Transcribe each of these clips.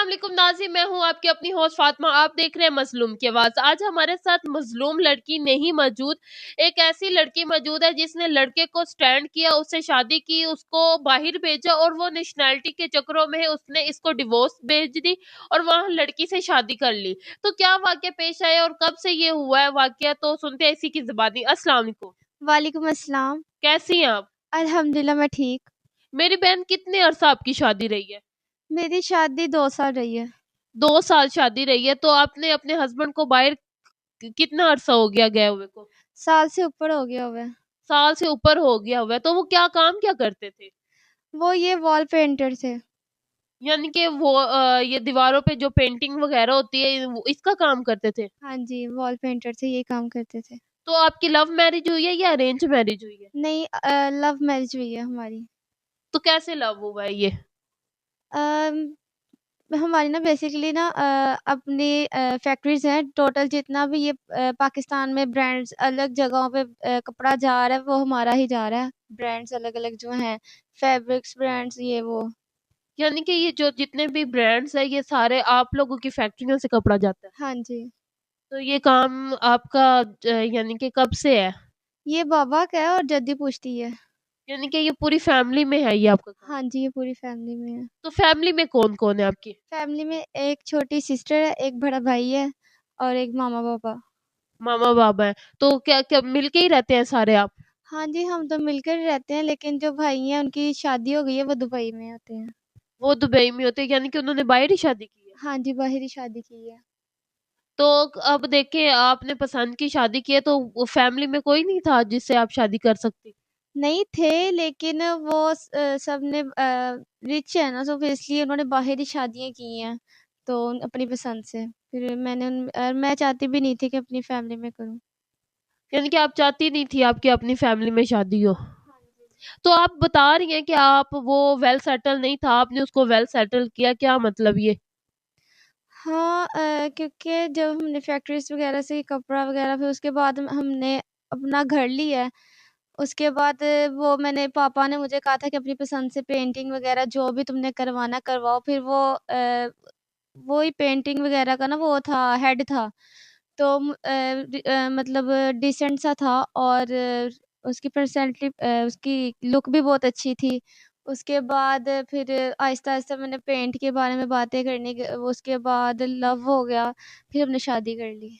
अस्सलाम वालेकुम नाज़रीन, मैं हूँ आपकी अपनी होस्ट फातिमा। आप देख रहे हैं मज़लूम की आवाज़। आज हमारे साथ मज़लूम लड़की नहीं मौजूद, एक ऐसी लड़की मौजूद है जिसने लड़के को स्टैंड किया, उससे शादी की, उसको बाहर भेजा और वो नेशनैलिटी के चक्करों में उसने इसको डिवोर्स भेज दी और वहाँ लड़की से शादी कर ली। तो क्या वाक़या पेश आया और कब से ये हुआ है वाक़या, तो सुनते हैं इसी की ज़ुबानी। अस्सलाम वालेकुम, वालेकुम अस्सलाम। कैसी हैं आप? अल्हम्दुलिल्लाह मैं ठीक। मेरी बहन, कितने अरसा आपकी शादी रही है? मेरी शादी 2 साल रही है। 2 साल शादी रही है, तो आपने अपने हस्बैंड को बाहर कितना अरसा हो गया गए हुए को? साल से ऊपर हो गया हुआ है। साल से ऊपर हो गया हुआ है। तो वो क्या काम क्या करते थे? वो ये वॉल पेंटर थे। यानी कि वो ये दीवारों पे जो पेंटिंग वगैरह होती है इसका काम करते थे। हाँ जी, वॉल पेंटर थे, ये काम करते थे। तो आपकी लव मैरिज हुई है या अरेंज मैरिज हुई है? नहीं, लव मैरिज हुई है हमारी। तो कैसे लव हुआ है ये? अम, हमारी ना बेसिकली ना अपनी फैक्ट्रीज़ हैं, टोटल जितना भी ये पाकिस्तान में ब्रांड्स अलग जगहों पे कपड़ा जा रहा है वो हमारा ही जा रहा है। ब्रांड्स अलग-अलग जो हैं, फैब्रिक्स ब्रांड्स ये वो। यानी कि ये जो जितने भी ब्रांड्स है ये सारे आप लोगों की फैक्ट्रियों से कपड़ा जाता है। हाँ जी। तो ये काम आपका यानी कि कब से है? ये बाबा का है और जद्दी पूछती है। यानी कि ये पूरी फैमिली में है ये आपका काम? हाँ जी, ये पूरी फैमिली में है। तो फैमिली में कौन-कौन है आपकी? फैमिली में एक छोटी सिस्टर है, एक बड़ा भाई है और एक मामा-पापा। मामा-बाबा हैं। तो क्या क्या मिलके ही रहते हैं सारे आप? हाँ जी, हम तो मिलकर ही रहते हैं लेकिन जो भाई हैं उनकी शादी हो गई है, वो दुबई में होते हैं। वो दुबई में होते हैं, यानी कि उन्होंने बाहर ही शादी की है। हाँ जी, बाहर ही शादी की है। तो अब देखिए, आपने पसंद की शादी की है तो वो फैमिली में कोई नहीं था जिससे आप शादी कर सकती? नहीं थे लेकिन वो सबने रिच है ना तो फिर इसलिए उन्होंने बाहर ही शादियाँ की हैं, तो अपनी पसंद से। फिर मैं चाहती भी नहीं थी कि अपनी फैमिली में करूँ। यानी कि आप चाहती नहीं थी आपकी अपनी फैमिली में शादी हो। हाँ जी। तो आप बता रही हैं कि आप वो वेल सेटल नहीं था, आपने उसको वेल सेटल किया, क्या मतलब ये? हाँ, क्योंकि जब हमने फैक्ट्रीज़ वगैरह से कपड़ा वगैरह फिर उसके बाद हमने अपना घर लिया है। उसके बाद वो मैंने पापा ने मुझे कहा था कि अपनी पसंद से पेंटिंग वगैरह जो भी तुमने करवाना करवाओ। फिर वो ही पेंटिंग वगैरह का ना वो था हेड था। तो मतलब डिसेंट सा था और उसकी पर्सनैलिटी उसकी लुक भी बहुत अच्छी थी। उसके बाद फिर आहिस्ता-आहिस्ता मैंने पेंट के बारे में बातें करने के उसके बाद लव हो गया, फिर हमने शादी कर ली।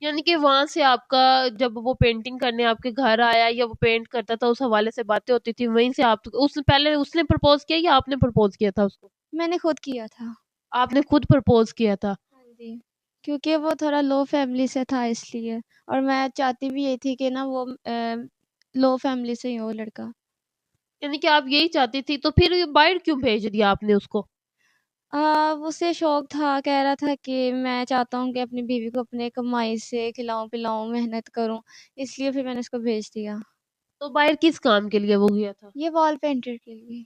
यानी कि वहां से आपका, जब वो पेंटिंग करने आपके घर आया या वो पेंट करता था, उस हवाले से बातें होती थी, वहीं से आप उसने पहले उसने प्रपोज किया या आपने प्रपोज किया था उसको? मैंने खुद किया था। आपने खुद प्रपोज किया था? हाँ जी, क्योंकि वो थोड़ा लो फैमिली से था इसलिए और मैं चाहती भी यही थी कि ना वो लो फैमिली से ही हो लड़का। यानी कि आप यही चाहती थी, तो फिर बाहर क्यों भेज दिया आपने उसको? उसे शौक था, कह रहा था कि मैं चाहता हूँ कि अपनी बीवी को अपने कमाई से खिलाऊँ-पिलाऊँ, मेहनत करूँ, इसलिए फिर मैंने उसको भेज दिया। तो बाहर किस काम के लिए वो गया था? ये वॉल पेंटर के लिए।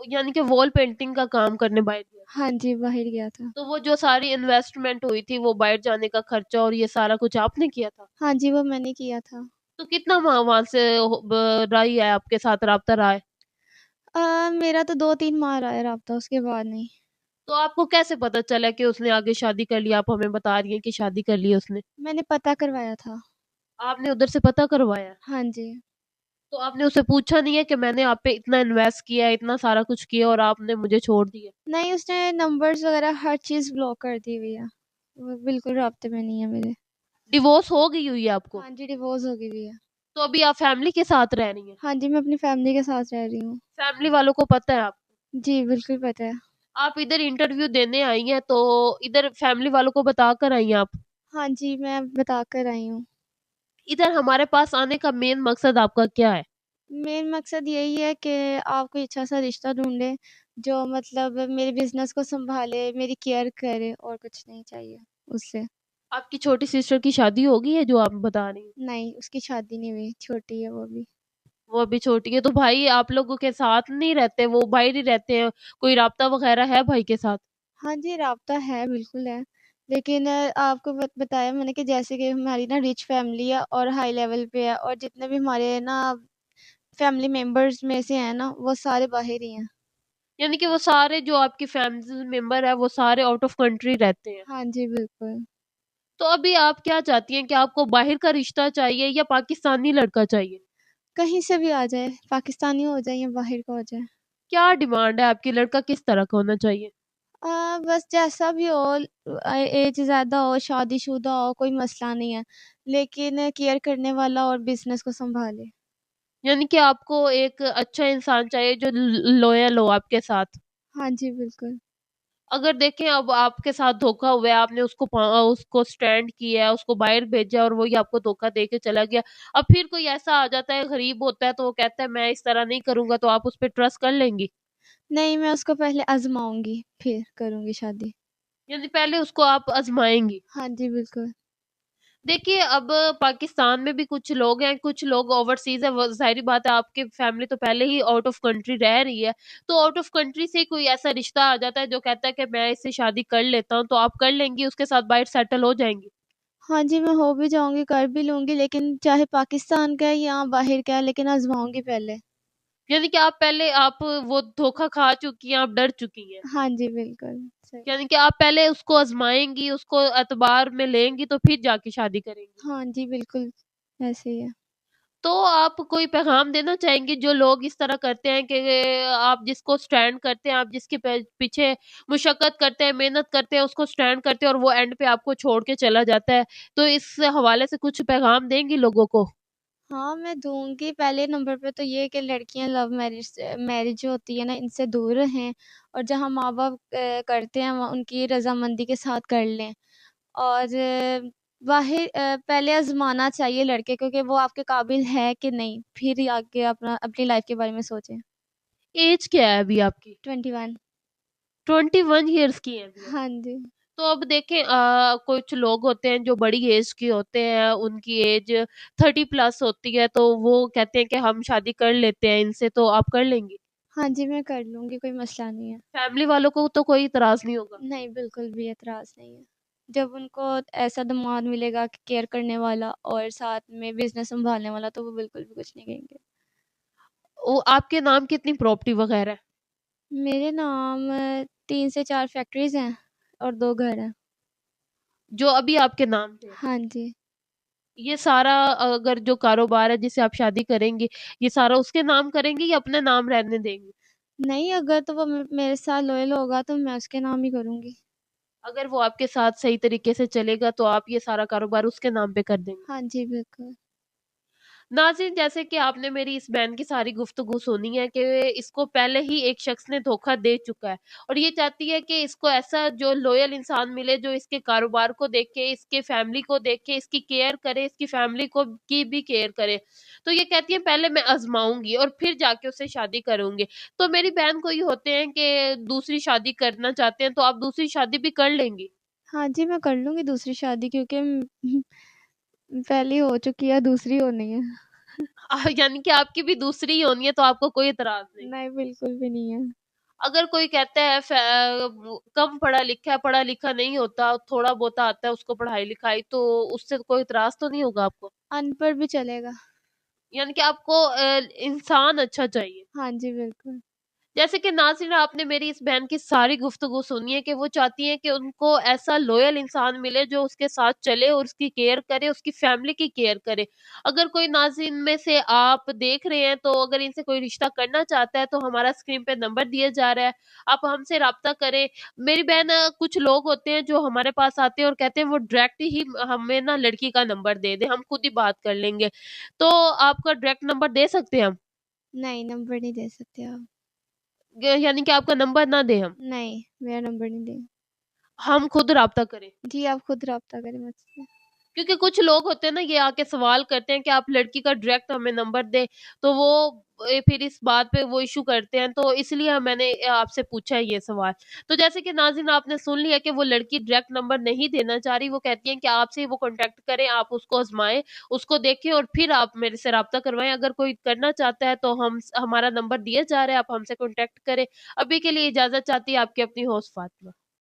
यानी कि वॉल पेंटिंग का काम करने बाहर गया था? हाँ जी, बाहर गया था। तो वो जो सारी इन्वेस्टमेंट हुई थी, वो बाहर जाने का खर्चा और ये सारा कुछ आपने किया था? हाँ जी, वो मैंने किया था। तो कितना वहां से रही है आपके साथ राब्ता रहा है? मेरा तो 2-3 माह रहा है राब्ता, उसके बाद नहीं। तो आपको कैसे पता चला कि उसने आगे शादी कर ली? आप हमें बता रही हैं कि शादी कर ली उसने। मैंने पता करवाया था। आपने उधर से पता करवाया? हाँ जी। तो आपने उससे पूछा नहीं है कि मैंने आप पे इतना इन्वेस्ट किया है, इतना सारा कुछ किया और आपने मुझे छोड़ दिया? नहीं, उसने नंबर्स वगैरह हर चीज़ ब्लॉक कर दी हुई है। वो बिल्कुल राब्ते में नहीं है मेरे। डिवोर्स हो गई हुई है आपको? हाँ जी, डिवोर्स हो गई हुई है। तो अभी आप फैमिली के साथ रह रही हैं? हाँ जी, मैं अपनी फैमिली के साथ रह रही हूँ। फैमिली वालों को पता है आप? जी, बिल्कुल पता है। आप इधर इंटरव्यू देने आई हैं, तो इधर फैमिली वालों को बता कर आई हैं आप? हाँ जी, मैं बता कर आई हूँ। इधर हमारे पास आने का मेन मकसद आपका क्या है? मेन मकसद यही है कि आप कोई अच्छा-सा रिश्ता ढूँढें, जो मतलब मेरे बिज़नेस को सँभाले, मेरी केयर करे और कुछ नहीं चाहिए उससे। आपकी छोटी सिस्टर की शादी हो गई है जो आप बता रही हैं? नहीं, उसकी शादी नहीं हुई, छोटी है वो भी। वो अभी छोटी है, तो भाई आप लोगों के साथ नहीं रहते, वो बाहर ही रहते हैं? कोई राब्ता वगैरह है भाई के साथ? हाँ जी, राब्ता है, बिल्कुल है। लेकिन आपको बताया मैंने कि जैसे कि हमारी ना रिच फैमिली है और हाई लेवल पे है और जितने भी हमारे ना फैमिली मेंबर्स में से हैं ना, वो सारे बाहर ही हैं। यानी कि वो सारे जो आपकी फैमिली मेंबर है वो सारे आउट ऑफ कंट्री रहते हैं। हाँ जी, बिल्कुल। तो अभी आप क्या चाहती हैं कि आपको बाहर का रिश्ता चाहिए या पाकिस्तानी लड़का चाहिए? कहीं से भी आ जाए, पाकिस्तानी हो जाए या बाहर का हो जाए। क्या डिमांड है आपकी, लड़का किस तरह का होना चाहिए? बस जैसा भी हो, एज ज़्यादा हो, शादीशुदा हो, कोई मसला नहीं है, लेकिन केयर करने वाला और बिज़नेस को सँभाले। यानी कि आपको एक अच्छा इंसान चाहिए जो लॉयल हो आपके साथ। हाँ जी, बिल्कुल। अगर देखें अब आपके साथ धोखा हुआ है, आपने उसको स्टैंड किया है, उसको बाहर भेजा और वो ही आपको धोखा दे के चला गया। अब फिर कोई ऐसा आ जाता है, गरीब होता है तो वो कहता है मैं इस तरह नहीं करूँगा, तो आप उस पे ट्रस्ट कर लेंगी? नहीं, मैं उसको पहले आज़माऊँगी, फिर करूँगी शादी। यानी पहले उसको आप आज़माएँगी। हाँ जी, बिल्कुल। देखिए, अब पाकिस्तान में भी कुछ लोग हैं, कुछ लोग ओवरसीज़ है, वो ज़ाहिर-सी बात है आपकी फैमिली तो पहले ही आउट ऑफ कंट्री रह रही है, तो आउट ऑफ कंट्री से कोई ऐसा रिश्ता आ जाता है जो कहता है कि मैं इससे शादी कर लेता हूँ, तो आप कर लेंगी, उसके साथ बाहर सेटल हो जाएँगी? हाँ जी, मैं हो भी जाऊँगी, कर भी लूँगी, लेकिन चाहे पाकिस्तान का है या बाहर का है, लेकिन आज़माऊँगी पहले। यानी कि आप वो धोखा खा चुकी हैं, आप डर चुकी हैं। हाँ जी, बिल्कुल, सही। यानी कि आप पहले उसको आज़माएँगी, उसको एतबार में लेंगी, तो फिर जाके शादी करेंगी। हाँ जी, बिल्कुल, ऐसे ही है। तो आप कोई पैगाम देना चाहेंगी जो लोग इस तरह करते हैं कि आप जिसको स्टैंड करते हैं, आप जिसके पीछे मुशक्कत करते हैं, मेहनत करते हैं, उसको स्टैंड करते हैं और वो एंड पे आपको छोड़ के चला जाता है। तो इस हवाले से कुछ पैगाम देंगी लोगों को? हाँ, मैं दूँगी। पहले नंबर पे तो ये है कि लड़कियाँ लव मैरिज जो होती है ना, इनसे दूर रहें और जहाँ माँ-बाप करते हैं, वहाँ उनकी रज़ामंदी के साथ कर लें। और पहले आज़माना चाहिए लड़के को कि वो आपके काबिल है कि नहीं, फिर ही आगे अपनी लाइफ़ के बारे में सोचें। ऐज क्या है अभी आपकी? 21। 21 इयर्स की हैं अभी आप। हाँ जी। तो अब देखें कुछ लोग होते हैं जो बड़ी एज के होते हैं, उनकी एज 30 प्लस होती है, तो वो कहते हैं कि हम शादी कर लेते हैं इनसे, तो आप कर लेंगी? हाँ जी, मैं कर लूँगी, कोई मसला नहीं है। फैमिली वालों को तो कोई इतराज़ नहीं होगा? नहीं, बिल्कुल भी एतराज़ नहीं है। जब उनको ऐसा दामाद मिलेगा कि केयर करने वाला और साथ में बिज़नेस सँभालने वाला, तो वो बिल्कुल भी कुछ नहीं कहेंगे। वो आपके नाम कितनी प्रॉपर्टी वगैरह है? मेरे नाम 3 से 4 फैक्ट्रीज़ हैं और 2 घर हैं। जो अभी आपके नाम पे है? हाँ जी। ये सारा अगर जो कारोबार है जिससे आप शादी करेंगी, ये सारा उसके नाम करेंगी या अपने नाम रहने देंगी? नहीं, अगर तो वो मेरे साथ लॉयल होगा, तो मैं उसके नाम ही करूँगी। अगर वो आपके साथ सही तरीके से चलेगा तो आप ये सारा कारोबार उसके नाम पे कर देंगी? हाँ जी, बिल्कुल। नाज़रीन, जैसे कि आपने मेरी इस बहन की सारी गुफ्तगू सुनी है कि इसको पहले ही एक शख्स ने धोखा दे चुका है और ये चाहती है कि इसको ऐसा जो लॉयल इंसान मिले जो इसके कारोबार को देखे, इसके फैमिली को देखे, इसकी केयर करे, इसकी फैमिली को की भी केयर करे। तो ये कहती है पहले मैं आज़माऊँगी और फिर जाके उससे शादी करूँगी। तो मेरी बहन को ये होते हैं कि दूसरी शादी करना चाहते हैं, तो आप दूसरी शादी भी कर लेंगी? हाँ जी, मैं कर लूँगी दूसरी शादी, क्योंकि पहली हो चुकी है, दूसरी होनी है। यानी कि आपकी भी दूसरी ही होनी है तो आपको कोई इतराज़ नहीं। नहीं, बिल्कुल भी नहीं है। अगर कोई कहता है कम पढ़ा लिखा है, पढ़ा लिखा नहीं होता, थोड़ा बहुत आता है उसको पढ़ाई-लिखाई, तो उससे कोई इतराज़ तो नहीं होगा आपको? अनपढ़ भी चलेगा। यानी कि आपको इंसान अच्छा चाहिए। हाँ जी, बिल्कुल। जैसे कि नाज़रीन, आपने मेरी इस बहन की सारी गुफ्तगू सुनी है कि वो चाहती हैं कि उनको ऐसा लॉयल इंसान मिले जो उसके साथ चले और उसकी केयर करे, उसकी फैमिली की केयर करे। अगर कोई नाज़रीन में से आप देख रहे हैं तो अगर इनसे कोई रिश्ता करना चाहता है तो हमारा स्क्रीन पे नंबर दिया जा रहा है, आप हमसे राब्ता करें। मेरी बहन, कुछ लोग होते हैं जो हमारे पास आते हैं और कहते हैं वो डायरेक्ट ही हमें ना लड़की का नंबर दे दें, हम खुद ही बात कर लेंगे। तो आपका डायरेक्ट नंबर दे सकते हैं हम? नहीं, नंबर नहीं दे सकते आप। यानी कि आपका नंबर ना दें हम? नहीं, मेरा नंबर नहीं दें। हम खुद राब्ता करें? जी, आप खुद राब्ता करें मुझसे। क्योंकि कुछ लोग होते हैं ना, ये आके सवाल करते हैं कि आप लड़की का डायरेक्ट हमें नंबर दें, तो वो फिर इस बात पे वो इश्यू करते हैं, तो इसलिए मैंने आपसे पूछा है ये सवाल। तो जैसे कि नाज़रीन, आपने सुन लिया कि वो लड़की डायरेक्ट नंबर नहीं देना चाह रही, वो कहती हैं कि आपसे वो कॉन्टैक्ट करें, आप उसको आज़माएँ, उसको देखें और फिर आप मेरे से राब्ता करवाएँ। अगर कोई करना चाहता है तो हमारा नंबर दिया जा रहा है, आप हमसे कॉन्टैक्ट करें। अभी के लिए इजाज़त चाहती है आपकी अपनी होस्ट फ़ातिमा।